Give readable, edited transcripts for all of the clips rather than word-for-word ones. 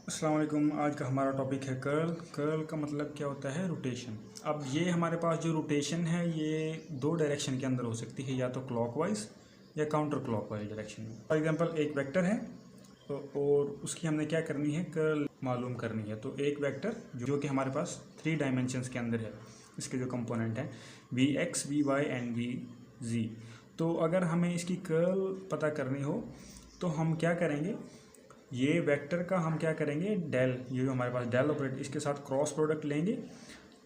अस्सलाम वालेकुम। आज का हमारा टॉपिक है कर्ल। कर्ल का मतलब क्या होता है? रोटेशन। अब ये हमारे पास जो रोटेशन है ये दो डायरेक्शन के अंदर हो सकती है, या तो क्लॉकवाइज या काउंटर क्लॉकवाइज डायरेक्शन में। फॉर एग्जांपल एक वेक्टर है और उसकी हमने क्या करनी है, कर्ल मालूम करनी है। तो एक वेक्टर जो कि हमारे पास 3 डायमेंशंस के अंदर है, इसके जो कंपोनेंट हैं V X, V Y and V Z. तो अगर हमें इसकी कर्ल पता करनी हो तो हम क्या करेंगे, ये वेक्टर का हम क्या करेंगे, डेल, ये जो हमारे पास डेल ऑपरेटर, इसके साथ क्रॉस प्रोडक्ट लेंगे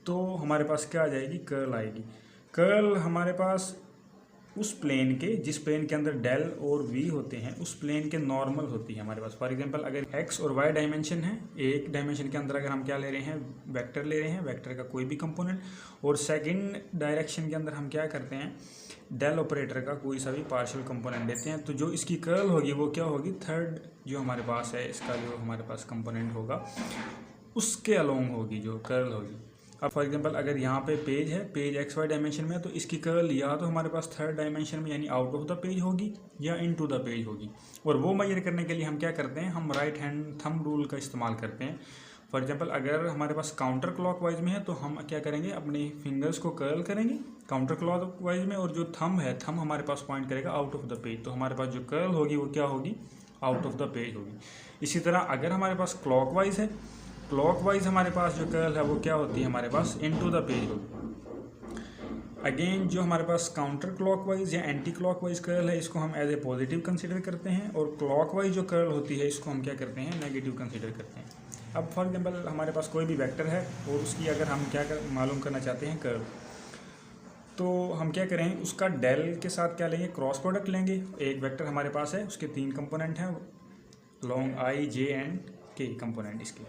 तो हमारे पास क्या आ जाएगी, कर्ल आएगी। कर्ल हमारे पास उस प्लेन के, जिस प्लेन के अंदर डेल और वी होते हैं, उस प्लेन के नॉर्मल होती है हमारे पास। फॉर एग्जांपल अगर एक्स और वाई डायमेंशन है, एक डायमेंशन के अंदर अगर हम क्या ले रहे हैं, वेक्टर ले रहे हैं, वेक्टर का कोई भी कंपोनेंट, और सेकंड डायरेक्शन के अंदर हम क्या करते हैं, डेल ऑपरेटर का कोई सा भी पार्शियल कंपोनेंट देते हैं, तो जो इसकी कर्ल होगी वो क्या होगी, थर्ड जो हमारे पास है, इसका जो हमारे पास कंपोनेंट होगा उसके अलोंग होगी जो कर्ल होगी। अब फॉर एग्जांपल अगर यहाँ पे पेज है, पेज एक्स वाई डायमेंशन में है, तो इसकी कर्ल या तो हमारे पास थर्ड डायमेंशन में यानी आउट ऑफ द पेज होगी या इनटू द पेज होगी। और वो मेजर करने के लिए हम क्या करते हैं, हम राइट हैंड थंब रूल का इस्तेमाल करते हैं। फॉर एग्जांपल अगर हमारे पास काउंटर क्लॉकवाइज में है तो हम क्या करेंगे, अपने फिंगर्स को कर्ल करेंगे काउंटर क्लॉकवाइज में, और जो थंब है, थंब हमारे पास पॉइंट करेगा आउट ऑफ द पेज, तो हमारे पास जो कर्ल होगी वो क्या होगी, आउट ऑफ द पेज होगी। इसी तरह अगर हमारे पास क्लॉकवाइज है, क्लॉकवाइज हमारे पास जो कर्ल है वो क्या होती है, हमारे पास इनटू द पेज होगी। अगेन जो हमारे पास काउंटर क्लॉकवाइज या एंटी क्लॉकवाइज कर्ल है, इसको हम एज ए पॉजिटिव कंसीडर करते हैं, और क्लॉकवाइज जो कर्ल होती है इसको हम क्या करते हैं, नेगेटिव कंसीडर करते हैं। अब फॉर एग्जांपल हमारे पास कोई भी वेक्टर है और उसकी अगर हम मालूम करना चाहते हैं कर्ल, तो हम क्या करें, उसका डेल के साथ क्या लेंगे, क्रॉस प्रोडक्ट लेंगे। एक वेक्टर हमारे पास है, उसके 3 कंपोनेंट हैं, लॉन्ग आई जे एंड के कंपोनेंट इसके।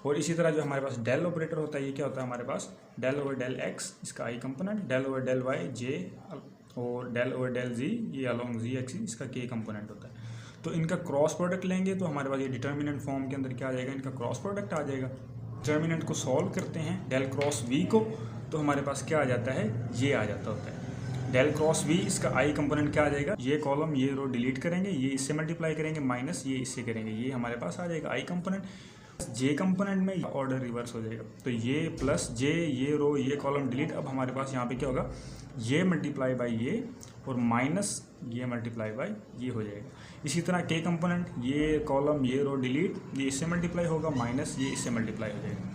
और इसी तरह जो हमारे पास डेल ऑपरेटर होता है, ये क्या होता है हमारे पास, डेल ओवर डेल एक्स इसका i component, del over del y j, और डेल ओवर डेल जी ये अलॉन्ग जी एक्सिस इसका के कंपोनेंट होता है। तो इनका क्रॉस प्रोडक्ट लेंगे तो हमारे पास ये डिटर्मिनेंट फॉर्म के अंदर क्या आ जाएगा, इनका क्रॉस प्रोडक्ट आ जाएगा। डिटर्मिनेंट को सॉल्व करते हैं डेल क्रॉस वी को, तो हमारे पास क्या आ जाता है, ये आ जाता होता है डेल क्रॉस वी। इसका आई कंपोनेंट क्या आ जाएगा, ये कॉलम ये रो डिलीट करेंगे, ये इससे मल्टीप्लाई करेंगे, माइनस ये इससे करेंगे, ये हमारे पास आ जाएगा आई कंपोनेंट। जे कंपोनेंट में ऑर्डर रिवर्स हो जाएगा, तो ये प्लस जे, ये रो ये कॉलम डिलीट। अब हमारे पास यहाँ पे क्या होगा, ये मल्टीप्लाई बाई ये और माइनस ये मल्टीप्लाई बाई ये हो जाएगा। इसी तरह के कंपोनेंट, ये कॉलम ये रो डिलीट, ये इससे मल्टीप्लाई होगा, माइनस ये इससे मल्टीप्लाई हो जाएगा।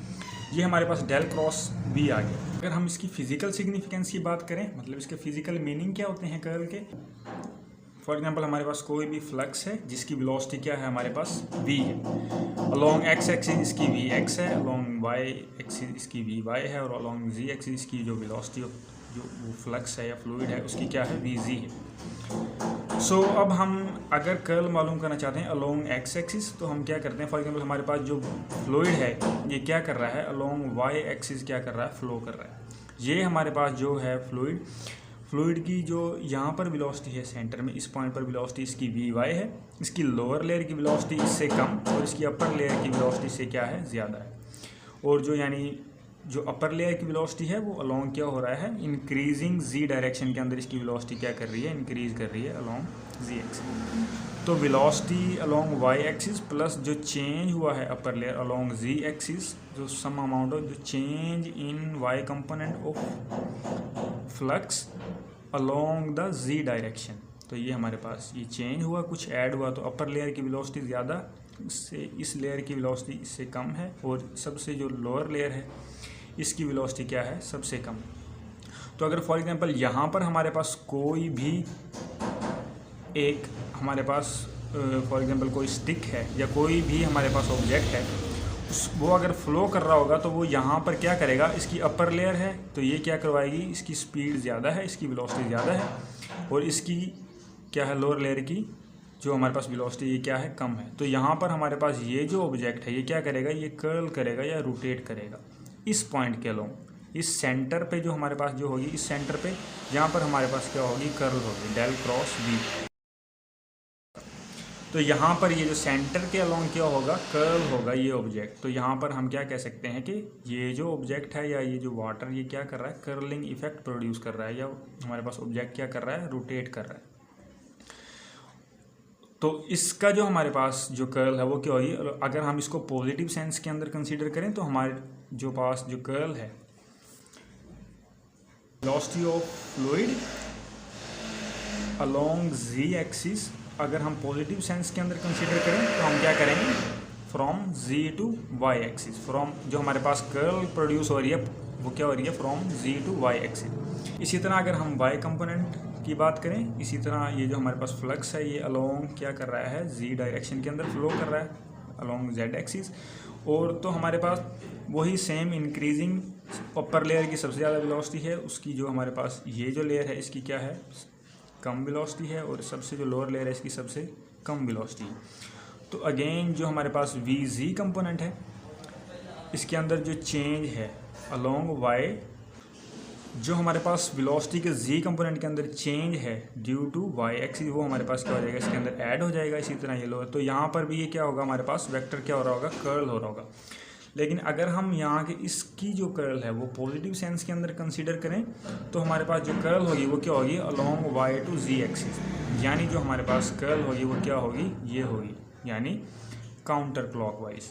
ये हमारे पास डेल क्रॉस बी आ गया। अगर हम इसकी फिजिकल सिग्निफिकेंस की बात करें, मतलब इसके फिजिकल मीनिंग क्या होते हैं कर्ल के, फॉर एग्जांपल हमारे पास कोई भी फ्लक्स है जिसकी वेलोसिटी क्या है, हमारे पास v है। अलोंग एक्स एक्सिस इसकी वी एक्स है, अलोंग वाई एक्सिस इसकी वी वाई है, और अलोंग जी एक्सिस इसकी जो वेलोसिटी जो वो फ्लक्स है या फ्लूइड है उसकी क्या है, वी जी है। सो अब हम अगर कर्ल मालूम करना चाहते हैं अलोंग एक्स एक्सिस, तो हम क्या करते हैं, फॉर एग्जांपल हमारे पास जो फ्लूइड है ये क्या कर रहा है, अलोंग वाई एक्सिस क्या कर रहा है, फ्लो कर रहा है। ये हमारे पास जो है फ्लूइड की जो यहाँ पर वेलोसिटी है सेंटर में, इस पॉइंट पर वेलोसिटी इसकी वी वाई है, इसकी लोअर लेयर की वेलोसिटी इससे कम और इसकी अपर लेयर की वेलोसिटी से क्या है, ज़्यादा है। और जो यानी जो अपर लेयर की वेलोसिटी है वो अलोंग क्या हो रहा है, इंक्रीजिंग जी डायरेक्शन के अंदर इसकी वेलोसिटी क्या कर रही है, इंक्रीज कर रही है अलोंग जी एक्सिस। तो velocity along Y axis plus जो चेंज हुआ है upper layer along Z axis, जो सम अमाउंट ऑफ जो change in Y component of flux along the Z direction. तो ये हमारे पास ये चेंज हुआ, कुछ ऐड हुआ, तो अपर लेयर की वेलोसिटी ज़्यादा, इससे इस लेयर की वेलोसिटी इससे कम है, और सबसे जो लोअर लेयर है इसकी वेलोसिटी क्या है, सबसे कम। तो अगर फॉर एग्जांपल यहाँ पर हमारे पास कोई भी एक हमारे पास फॉर एग्जांपल कोई स्टिक है या कोई भी हमारे पास ऑब्जेक्ट है, वो अगर फ्लो कर रहा होगा तो वो यहाँ पर क्या करेगा, इसकी अपर लेयर है तो ये क्या करवाएगी, इसकी स्पीड ज़्यादा है, इसकी वेलोसिटी ज़्यादा है, और इसकी क्या है, लोअर लेयर की जो हमारे पास वेलोसिटी ये क्या है, कम है। तो यहाँ पर हमारे पास ये जो ऑब्जेक्ट है ये क्या करेगा, ये कर्ल करेगा या रोटेट करेगा इस पॉइंट के अलोंग, इस सेंटर पे जो हमारे पास जो होगी, इस सेंटर पे यहाँ पर हमारे पास क्या होगी, कर्ल होगी डेल क्रॉस बी। तो यहाँ पर ये जो सेंटर के अलोंग क्या होगा, कर्ल होगा ये ऑब्जेक्ट। तो यहाँ पर हम क्या कह सकते हैं कि ये जो ऑब्जेक्ट है या ये जो वाटर ये क्या कर रहा है, कर्लिंग इफेक्ट प्रोड्यूस कर रहा है, या हमारे पास ऑब्जेक्ट क्या कर रहा है, रोटेट कर रहा है। तो इसका जो हमारे पास जो कर्ल है वो क्या होगी, अगर हम इसको पॉजिटिव सेंस के अंदर कंसीडर करें तो हमारे जो पास जो कर्ल है velocity of fluid along z axis, अगर हम पॉजिटिव सेंस के अंदर कंसीडर करें तो हम क्या करेंगे, from z to y axis, from जो हमारे पास कर्ल प्रोड्यूस हो रही है वो क्या हो रही है, from z to y axis. इसी तरह अगर हम y कंपोनेंट की बात करें, इसी तरह ये जो हमारे पास फ्लक्स है ये अलोंग क्या कर रहा है, z डायरेक्शन के अंदर फ्लो कर रहा है अलोंग z एक्सिस। और तो हमारे पास वही सेम इंक्रीजिंग अपर लेयर की सबसे ज़्यादा वेलोसिटी है, उसकी जो हमारे पास ये जो लेयर है इसकी क्या है, कम वेलोसिटी है, और सबसे जो लोअर लेयर है इसकी सबसे कम वेलोसिटी है। तो अगेन जो हमारे पास वी जी कंपोनेंट है इसके अंदर जो चेंज है अलोंग वाई, जो हमारे पास वेलोसिटी के जी कंपोनेंट के अंदर चेंज है ड्यू टू वाई एक्सिस, वो हमारे पास क्या हो जाएगा, इसके अंदर ऐड हो जाएगा। इसी तरह ये लोअर, तो यहाँ पर भी ये क्या होगा, हमारे पास वेक्टर क्या हो रहा होगा, कर्ल हो रहा होगा। लेकिन अगर हम यहाँ के इसकी जो कर्ल है वो पॉजिटिव सेंस के अंदर कंसीडर करें तो हमारे पास जो कर्ल होगी वो क्या होगी, along Y to Z axis, यानी जो हमारे पास कर्ल होगी वो क्या होगी, ये होगी, यानी काउंटर क्लॉकवाइज।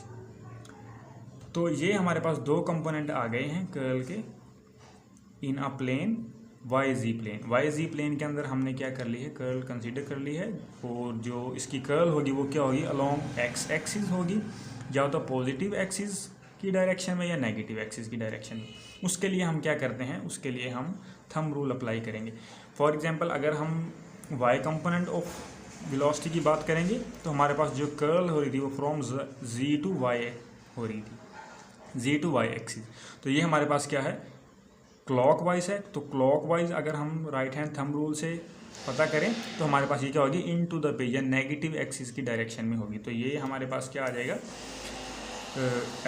तो ये हमारे पास दो कंपोनेंट आ गए हैं कर्ल के इन अ प्लेन वाई जी प्लेन। वाई जी प्लेन के अंदर हमने क्या कर ली है, कर्ल कंसीडर कर ली है, और जो इसकी कर्ल होगी वो क्या होगी, अलोंग एक्स एक्सिस होगी, या तो पॉजिटिव एक्सिस की डायरेक्शन में या नेगेटिव एक्सिस की डायरेक्शन में। उसके लिए हम क्या करते हैं, उसके लिए हम थंब रूल अप्लाई करेंगे। फॉर एग्जांपल अगर हम वाई कंपोनेंट ऑफ वेलोसिटी की बात करेंगे तो हमारे पास जो कर्ल हो रही थी वो फ्रॉम जी टू वाई हो रही थी, जी टू वाई एक्सिस। तो ये हमारे पास क्या है, क्लॉकवाइज है। तो क्लॉकवाइज अगर हम राइट हैंड थंब रूल से पता करें तो हमारे पास ये क्या होगी, इन टू द पेज या नेगेटिव एक्सिस की डायरेक्शन में होगी। तो ये हमारे पास क्या आ जाएगा,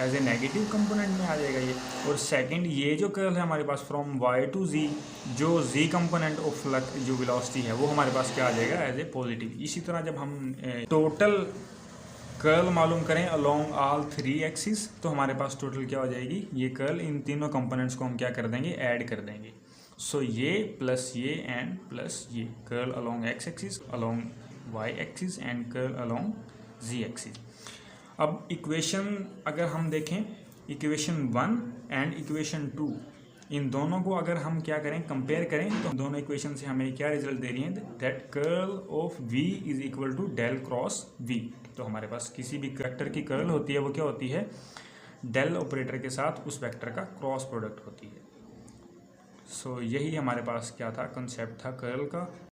एज ए नेगेटिव कंपोनेंट में आ जाएगा ये। और सेकंड ये जो कर्ल है हमारे पास फ्रॉम वाई टू जी, जो जी कंपोनेंट ऑफ फ्लक्स जो वेलोसिटी है वो हमारे पास क्या आ जाएगा, एज ए पॉजिटिव। इसी तरह जब हम टोटल कर्ल मालूम करें अलोंग ऑल थ्री एक्सिस तो हमारे पास टोटल क्या हो जाएगी, ये कर्ल इन तीनों कंपोनेंट्स को हम क्या कर देंगे, ऐड कर देंगे। सो ये प्लस ये एंड प्लस ये, curl along X axis, along Y axis and curl along Z axis. अब इक्वेशन अगर हम देखें, इक्वेशन 1 एंड इक्वेशन 2, इन दोनों को अगर हम क्या करें, कंपेयर करें, तो दोनों इक्वेशन से हमें क्या रिजल्ट दे रही है, that curl of v is equal to del cross v। तो हमारे पास किसी भी वेक्टर की कर्ल होती है वो क्या होती है, डेल ऑपरेटर के साथ उस वेक्टर का क्रॉस प्रोडक्ट होती है। सो यही हमारे पास क्या था, कंसेप्ट था कर्ल का।